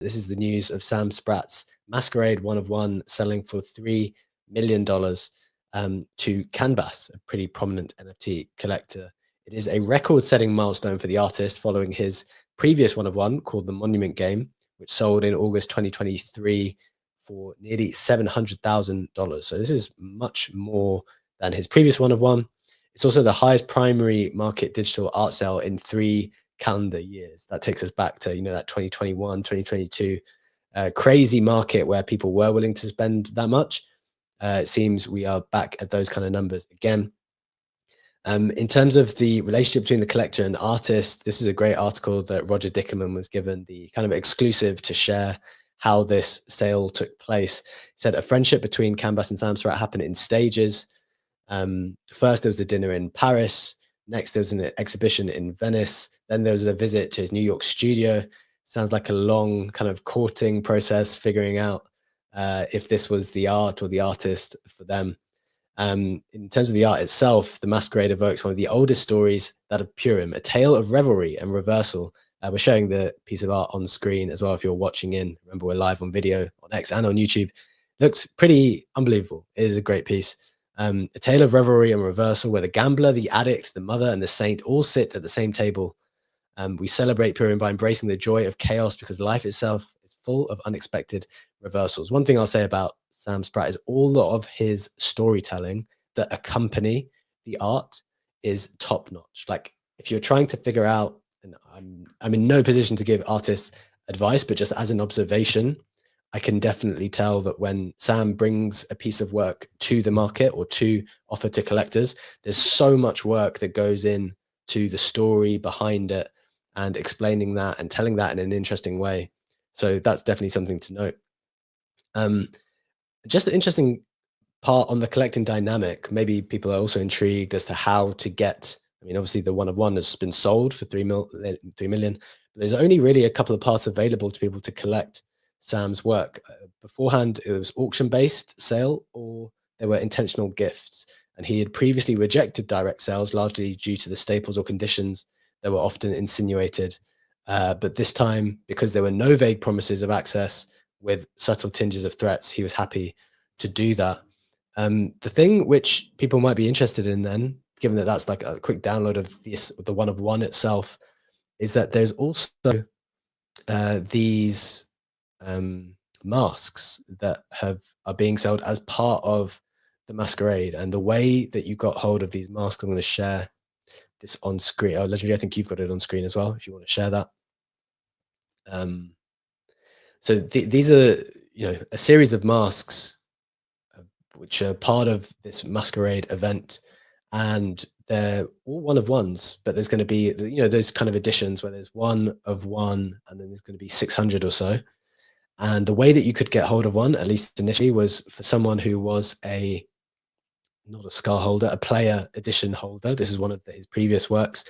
This is the news of Sam Spratt's Masquerade one of one selling for $3 million to Canvas, a pretty prominent NFT collector. It is a record-setting milestone for the artist following his previous one of one called the Monument Game, which sold in August 2023 for nearly $700,000. So this is much more than his previous one of one. It's also the highest primary market digital art sale in 3 calendar years. That takes us back to, that 2021, 2022 crazy market where people were willing to spend that much. It seems we are back at those kind of numbers again. In terms of the relationship between the collector and artist, this is a great article that Roger Dickerman was given the kind of exclusive to share how this sale took place. He said a friendship between Canvas and Sam Spratt happened in stages. First, there was a dinner in Paris. Next, there was an exhibition in Venice. Then there was a visit to his New York studio. Sounds like a long kind of courting process, figuring out if this was the art or the artist for them. In terms of the art itself, the Masquerade evokes one of the oldest stories, that of Purim, a tale of revelry and reversal. We're showing the piece of art on screen as well if you're watching in. Remember, we're live on video on X and on YouTube. Looks pretty unbelievable. It is a great piece. A tale of revelry and reversal where the gambler, the addict, the mother, and the saint all sit at the same table. We celebrate Purim by embracing the joy of chaos because life itself is full of unexpected reversals. One thing I'll say about Sam Spratt is all of his storytelling that accompany the art is top notch. Like if you're trying to figure out, and I'm in no position to give artists advice, but just as an observation, I can definitely tell that when Sam brings a piece of work to the market or to offer to collectors, there's so much work that goes in to the story behind it and explaining that and telling that in an interesting way. So that's definitely something to note. Just an interesting part on the collecting dynamic. Maybe people are also intrigued as to how to get. I mean, obviously the one of one has been sold for 3 million, but there's only really a couple of parts available to people to collect Sam's work. Beforehand, it was auction-based sale or there were intentional gifts. And he had previously rejected direct sales, largely due to the staples or conditions that were often insinuated. But this time, because there were no vague promises of access with subtle tinges of threats, he was happy to do that. The thing which people might be interested in then, given that that's like a quick download of the one of one itself, is that there's also these masks that are being sold as part of the Masquerade. And the way that you got hold of these masks, I'm going to share this on screen. Oh, Legendary, I think you've got it on screen as well, if you want to share that. So these are, a series of masks which are part of this Masquerade event, and they're all one of ones, but there's going to be, those kind of editions where there's one of one, and then there's going to be 600 or so. And the way that you could get hold of one, at least initially, was for someone who was not a scar holder, a player edition holder. This is one of his previous works.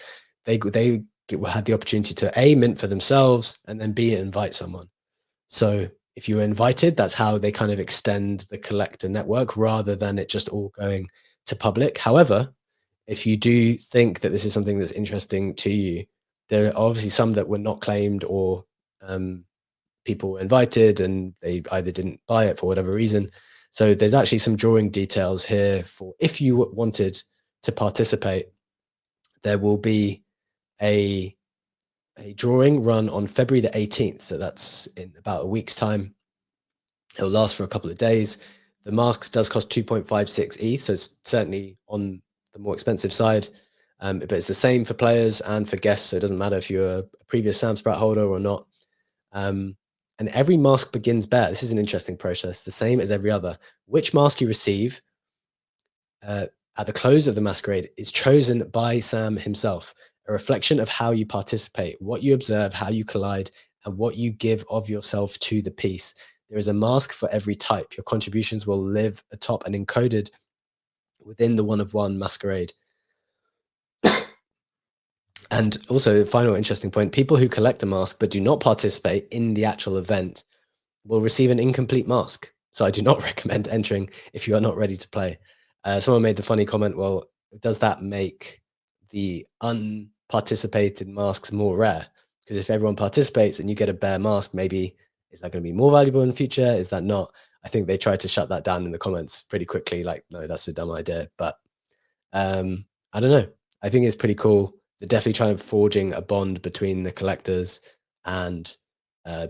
They had the opportunity to A, mint for themselves, and then B, invite someone. So if you were invited, that's how they kind of extend the collector network rather than it just all going to public. However, if you do think that this is something that's interesting to you, there are obviously some that were not claimed or people were invited and they either didn't buy it for whatever reason. So there's actually some drawing details here for if you wanted to participate. There will be a drawing run on February the 18th. So that's in about a week's time. It'll last for a couple of days. The mask does cost 2.56 ETH, so it's certainly on the more expensive side. But it's the same for players and for guests, so it doesn't matter if you're a previous Sam Spratt holder or not. And every mask begins bare. This is an interesting process, the same as every other. Which mask you receive at the close of the Masquerade is chosen by Sam himself, a reflection of how you participate, what you observe, how you collide, and what you give of yourself to the piece. There is a mask for every type. Your contributions will live atop and encoded within the one of one Masquerade. And also, final interesting point, people who collect a mask but do not participate in the actual event will receive an incomplete mask. So I do not recommend entering if you are not ready to play. Someone made the funny comment, well, does that make the unparticipated masks more rare? Because if everyone participates and you get a bare mask, maybe Is that going to be more valuable in the future? Is that not? I think they tried to shut that down in the comments pretty quickly. Like, no, that's a dumb idea. But I don't know. I think it's pretty cool. They're definitely trying to forging a bond between the collectors and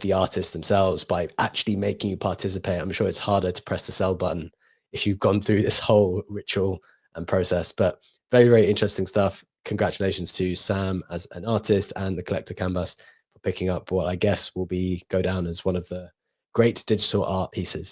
the artists themselves by actually making you participate. I'm sure it's harder to press the sell button if you've gone through this whole ritual and process. But very, very interesting stuff. Congratulations to Sam as an artist and the collector canvas for picking up what I guess will go down as one of the great digital art pieces.